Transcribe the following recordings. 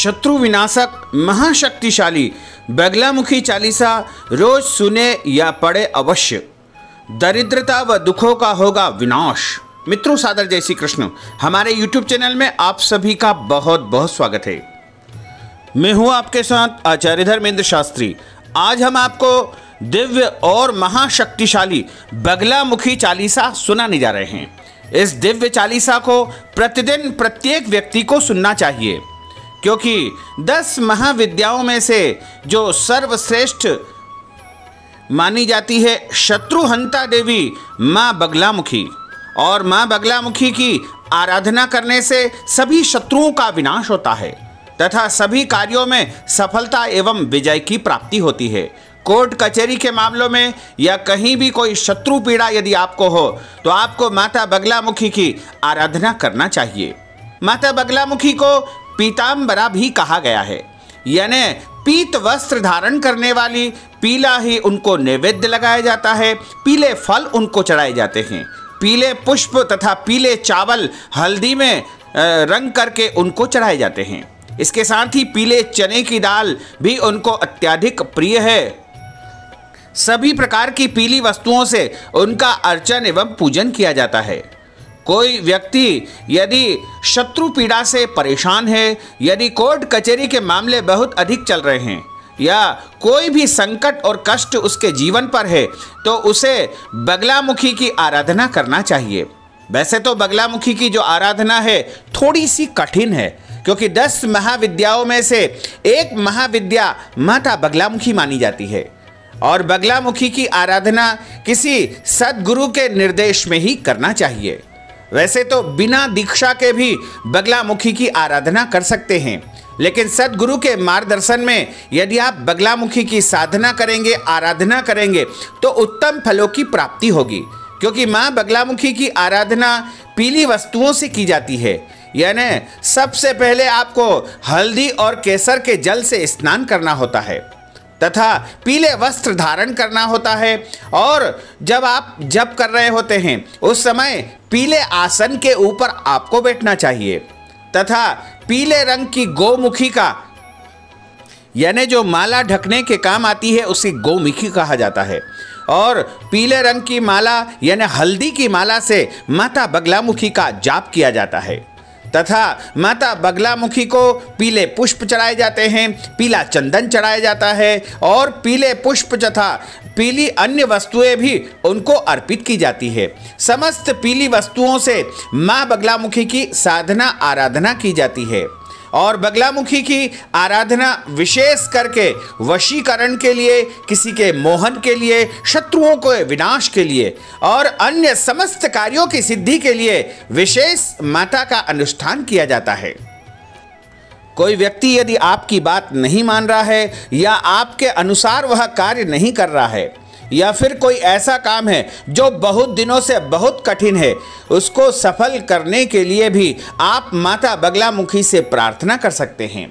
शत्रु विनाशक महाशक्तिशाली बगलामुखी चालीसा रोज सुने या पढ़े अवश्य। दरिद्रता व दुखों का होगा विनाश। मित्रों, सादर जय श्री कृष्ण। हमारे YouTube चैनल में आप सभी का बहुत बहुत स्वागत है। मैं हूं आपके साथ आचार्य धर्मेंद्र शास्त्री। आज हम आपको दिव्य और महाशक्तिशाली बगलामुखी चालीसा सुनाने जा रहे हैं। इस दिव्य चालीसा को प्रतिदिन प्रत्येक व्यक्ति को सुनना चाहिए, क्योंकि 10 महाविद्याओं में से जो सर्वश्रेष्ठ मानी जाती है शत्रुहंता देवी माँ बगलामुखी, और माँ बगलामुखी की आराधना करने से सभी शत्रुओं का विनाश होता है तथा सभी कार्यों में सफलता एवं विजय की प्राप्ति होती है। कोर्ट कचहरी के मामलों में या कहीं भी कोई शत्रु पीड़ा यदि आपको हो तो आपको माता बगलामुखी की आराधना करना चाहिए। माता बगलामुखी को पीतांबरा भी कहा गया है, यानी पीत वस्त्र धारण करने वाली। पीला ही उनको नैवेद्य लगाया जाता है, पीले फल उनको चढ़ाए जाते हैं, पीले पुष्प तथा पीले चावल हल्दी में रंग करके उनको चढ़ाए जाते हैं। इसके साथ ही पीले चने की दाल भी उनको अत्यधिक प्रिय है। सभी प्रकार की पीली वस्तुओं से उनका अर्चन एवं पूजन किया जाता है। कोई व्यक्ति यदि शत्रु पीड़ा से परेशान है, यदि कोर्ट कचहरी के मामले बहुत अधिक चल रहे हैं या कोई भी संकट और कष्ट उसके जीवन पर है, तो उसे बगलामुखी की आराधना करना चाहिए। वैसे तो बगलामुखी की जो आराधना है थोड़ी सी कठिन है, क्योंकि 10 महाविद्याओं में से एक महाविद्या माता बगलामुखी मानी जाती है, और बगलामुखी की आराधना किसी सद्गुरु के निर्देश में ही करना चाहिए। वैसे तो बिना दीक्षा के भी बगलामुखी की आराधना कर सकते हैं, लेकिन सद्गुरु के मार्गदर्शन में यदि आप बगलामुखी की साधना करेंगे, आराधना करेंगे, तो उत्तम फलों की प्राप्ति होगी। क्योंकि माँ बगलामुखी की आराधना पीली वस्तुओं से की जाती है, यानी सबसे पहले आपको हल्दी और केसर के जल से स्नान करना होता है तथा पीले वस्त्र धारण करना होता है, और जब आप जप कर रहे होते हैं उस समय पीले आसन के ऊपर आपको बैठना चाहिए तथा पीले रंग की गौमुखी का, यानी जो माला ढकने के काम आती है उसे गौमुखी कहा जाता है, और पीले रंग की माला यानी हल्दी की माला से माता बगलामुखी का जाप किया जाता है तथा माता बगलामुखी को पीले पुष्प चढ़ाए जाते हैं, पीला चंदन चढ़ाया जाता है, और पीले पुष्प तथा पीली अन्य वस्तुएं भी उनको अर्पित की जाती है। समस्त पीली वस्तुओं से माँ बगलामुखी की साधना आराधना की जाती है, और बगलामुखी की आराधना विशेष करके वशीकरण के लिए, किसी के मोहन के लिए, शत्रुओं के विनाश के लिए और अन्य समस्त कार्यों की सिद्धि के लिए विशेष माता का अनुष्ठान किया जाता है। कोई व्यक्ति यदि आपकी बात नहीं मान रहा है या आपके अनुसार वह कार्य नहीं कर रहा है, या फिर कोई ऐसा काम है जो बहुत दिनों से बहुत कठिन है, उसको सफल करने के लिए भी आप माता बगलामुखी से प्रार्थना कर सकते हैं।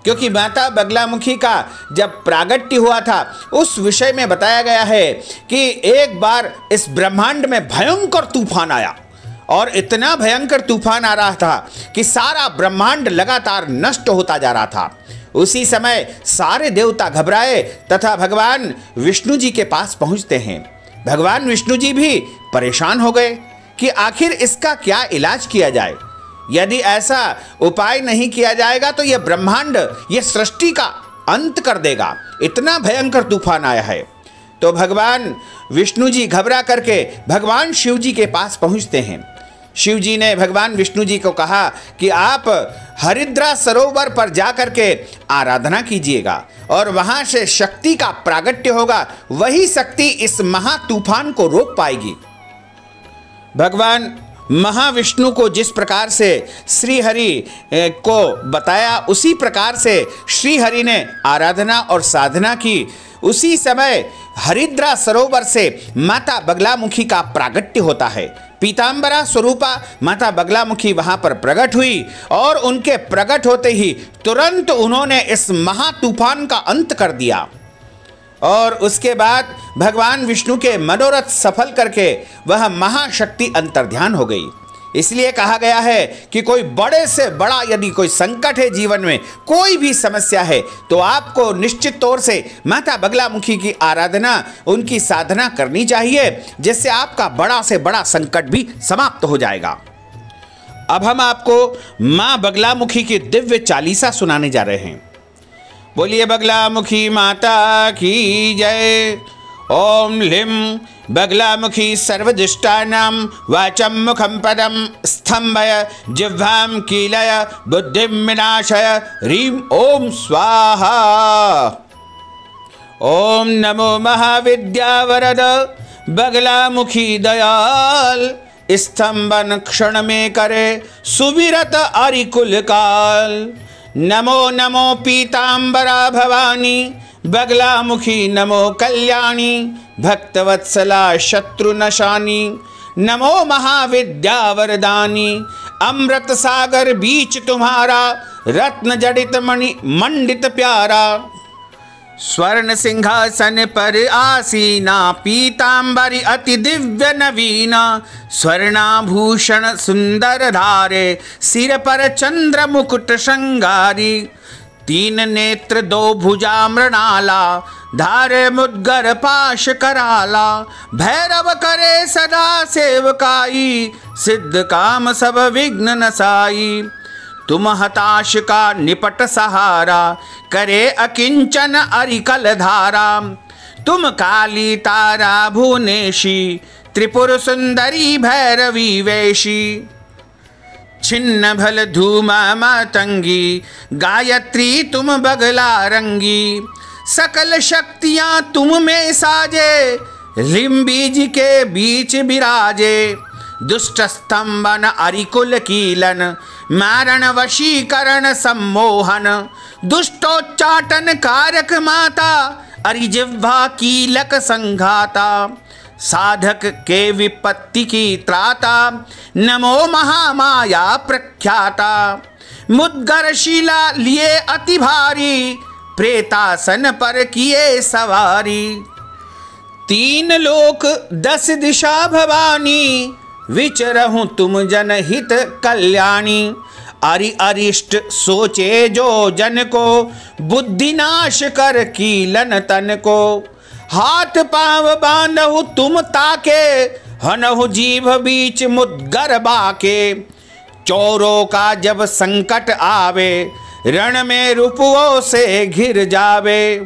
क्योंकि माता बगलामुखी का जब प्रागट्य हुआ था उस विषय में बताया गया है कि एक बार इस ब्रह्मांड में भयंकर तूफान आया, और इतना भयंकर तूफान आ रहा था कि सारा ब्रह्मांड लगातार नष्ट होता जा रहा था। उसी समय सारे देवता घबराए तथा भगवान विष्णु जी के पास पहुंचते हैं। भगवान विष्णु जी भी परेशान हो गए कि आखिर इसका क्या इलाज किया जाए। यदि ऐसा उपाय नहीं किया जाएगा तो यह ब्रह्मांड, यह सृष्टि का अंत कर देगा, इतना भयंकर तूफान आया है। तो भगवान विष्णु जी घबरा करके भगवान शिव जी के पास पहुंचते हैं। शिव जी ने भगवान विष्णु जी को कहा कि आप हरिद्रा सरोवर पर जाकर के आराधना कीजिएगा, और वहां से शक्ति का प्रागट्य होगा, वही शक्ति इस महा तूफान को रोक पाएगी। भगवान महाविष्णु को जिस प्रकार से श्री हरि को बताया, उसी प्रकार से श्री हरि ने आराधना और साधना की। उसी समय हरिद्रा सरोवर से माता बगलामुखी का प्रागट्य होता है। पीतांबरा स्वरूपा माता बगलामुखी वहां पर प्रकट हुई, और उनके प्रकट होते ही तुरंत उन्होंने इस महा तूफान का अंत कर दिया, और उसके बाद भगवान विष्णु के मनोरथ सफल करके वह महाशक्ति अंतर्ध्यान हो गई। इसलिए कहा गया है कि कोई बड़े से बड़ा यदि कोई संकट है जीवन में, कोई भी समस्या है, तो आपको निश्चित तौर से माता बगलामुखी की आराधना, उनकी साधना करनी चाहिए, जिससे आपका बड़ा से बड़ा संकट भी समाप्त हो जाएगा। अब हम आपको माँ बगलामुखी की दिव्य चालीसा सुनाने जा रहे हैं। बोलिए बगलामुखी माता की जय। ओम ह्लीं बगलामुखी सर्वदुष्टानां वाचं मुखं पदं स्तंभय जिह्वां कीलय बुद्धिं विनाशय ह्रीं ओम स्वाहा। ओम नमो महाविद्यावरद बगलामुखी दयाल, स्तंभन क्षण में करे सुविरत अरिकुल काल। नमो नमो पीतांबरा भवानी बगलामुखी, नमो कल्याणी भक्तवत्सला शत्रुनशानी। नमो महाविद्यावरदानी, अमृत सागर बीच तुम्हारा रत्न जडित मणि मंडित प्यारा। स्वर्ण सिंहासन पर आसीना पीतांबरी अति दिव्य नवीना। स्वर्णाभूषण सुंदर धारे सिर पर चंद्र मुकुट श्रृंगारी। तीन नेत्र दो भुजा मृणाला धारे मुद्गर पाश कराला। भैरव करे सदा सेवकाई सिद्ध काम सब विघ्न नसाई। तुम हताश का निपट सहारा करे अकिंचन अरिकल धारा। तुम काली तारा भुवनेशी त्रिपुर सुंदरी भैरवी वेशी। छिन्न भल धूमा मातंगी गायत्री तुम बगला रंगी। सकल शक्तियां तुम में साजे ह्लीं बीज के बीच विराजे। दुष्ट स्तंभन अरिकुल कीलन मारण वशीकरण सम्मोहन। दुष्टोच्चाटन कारक माता अरिजिह्वा कीलक संघाता। साधक के विपत्ति की त्राता नमो महामाया प्रख्याता। मुद्गर शिला लिए अति भारी प्रेतासन पर किए सवारी। तीन लोक 10 दिशा भवानी विचरहूँ तुम जनहित कल्याणी। अरि अरिष्ट सोचे जो जन को बुद्धिनाश कर कीलन तन को। हाथ पांव बांधहु तुम ताके हनहु जीभ बीच मुद्गर बाके। चोरों का जब संकट आवे रण में रुपवों से घिर जावे।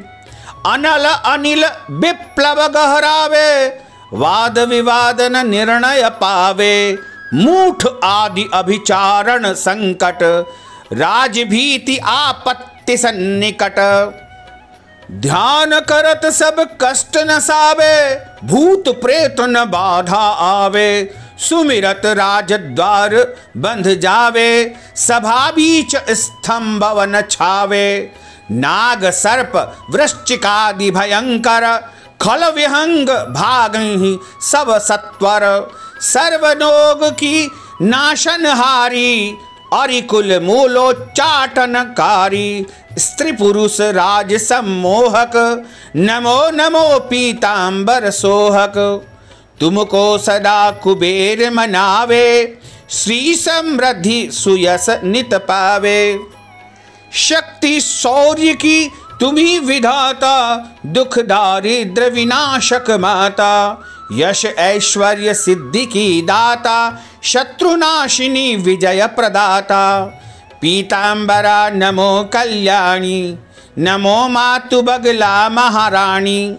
अनल अनिल विप्लव गहरावे वाद विवाद न निर्णय पावे। मूठ आदि अभिचारण संकट राजभीति आपत्ति सन्निकट। ध्यान करत सब कष्ट न सावे भूत प्रेत न बाधा आवे। सुमिरत राजद्वार बंध जावे सभा बीच स्तंभ न छावे। नाग सर्प वृश्चिकादि भयंकर खल विहंग भागहि सब सत्वर। सर्वनोग की नाशनहारी अरिकुल मूलोच्चाटनकारी। स्त्री पुरुष राज सम्मोहक नमो नमो पीतांबर सोहक। तुमको सदा कुबेर मनावे श्री समृद्धि सुयस नित पावे। शक्ति शौर्य की तुम्ही विधाता दुख दारिद्र विनाशक माता। यश ऐश्वर्य सिद्धि की दाता शत्रुनाशिनी विजय प्रदाता। पीतांबरा नमो कल्याणी नमो मातु बगला महारानी।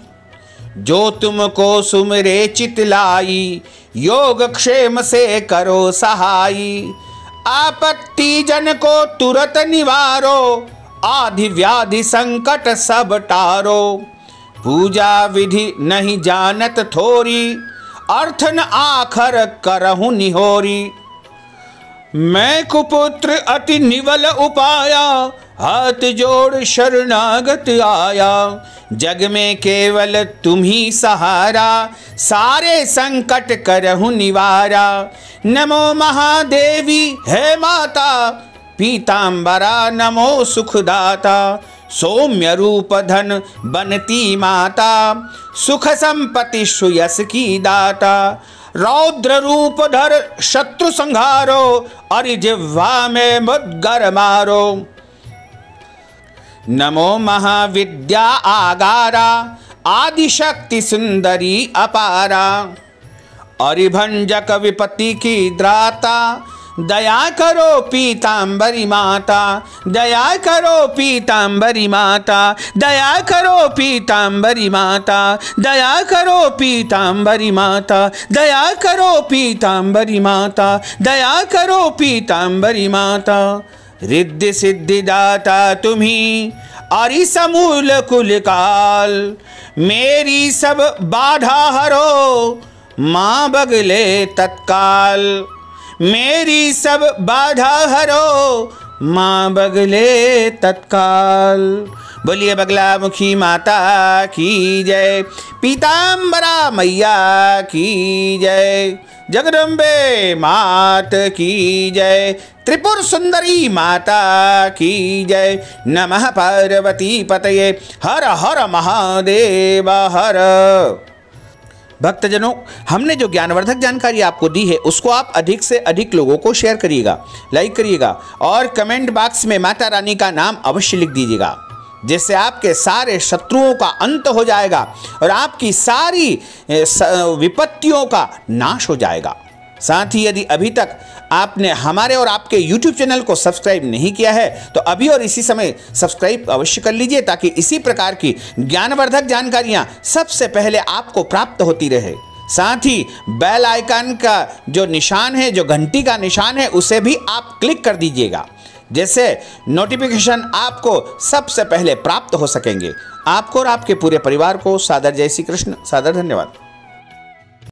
जो तुमको सुमरे चितलाई योग क्षेम से करो सहाई। आपत्ति जन को तुरत निवारो आदि व्याधि संकट सब टारो। पूजा विधि नहीं जानत थोरी अर्थन आखर करहु निहोरी। मैं कुपुत्र अति निवल उपाया हाथ जोड़ शरणागत आया। जग में केवल तुम ही सहारा सारे संकट करहु निवारा। नमो महादेवी है माता पीतांबरा नमो सुखदाता। सौम्य रूप धन बनती माता सुख संपत्ति सुयस की दाता। रौद्र रूप धर शत्रु संहारो, अरि जिह्वा में मुद्गर मारो। नमो महाविद्या आगारा, आदिशक्ति सुंदरी अपारा। अरिभंजक विपत्ति की द्राता, दया करो पीतांबरी माता। दया करो पीतांबरी माता, दया करो पीतांबरी माता। दया करो पीतांबरी माता, दया करो पीतांबरी माता। दया करो पीतांबरी माता। रिद्धि सिद्धि दाता तुम्ही, अरि समूल कुल काल। मेरी सब बाधा हरो, माँ बगले तत्काल। मेरी सब बाधा हरो, माँ बगले तत्काल। बोलिए बगला मुखी माता की जय, पीतांबरा मैया की जय, जगदम्बे मात की जय, त्रिपुर सुंदरी माता की जय। नमः पार्वती पतये, हर हर महादेव हर। भक्तजनों, हमने जो ज्ञानवर्धक जानकारी आपको दी है उसको आप अधिक से अधिक लोगों को शेयर करिएगा, लाइक करिएगा और कमेंट बॉक्स में माता रानी का नाम अवश्य लिख दीजिएगा, जिससे आपके सारे शत्रुओं का अंत हो जाएगा और आपकी सारी विपत्तियों का नाश हो जाएगा। साथ ही यदि अभी तक आपने हमारे और आपके YouTube चैनल को सब्सक्राइब नहीं किया है तो अभी और इसी समय सब्सक्राइब अवश्य कर लीजिए, ताकि इसी प्रकार की ज्ञानवर्धक जानकारियां सबसे पहले आपको प्राप्त होती रहे। साथ ही बेल आइकन का जो निशान है, जो घंटी का निशान है, उसे भी आप क्लिक कर दीजिएगा, जिससे नोटिफिकेशन आपको सबसे पहले प्राप्त हो सकेंगे। आपको और आपके पूरे परिवार को सादर जय श्री कृष्ण, सादर धन्यवाद।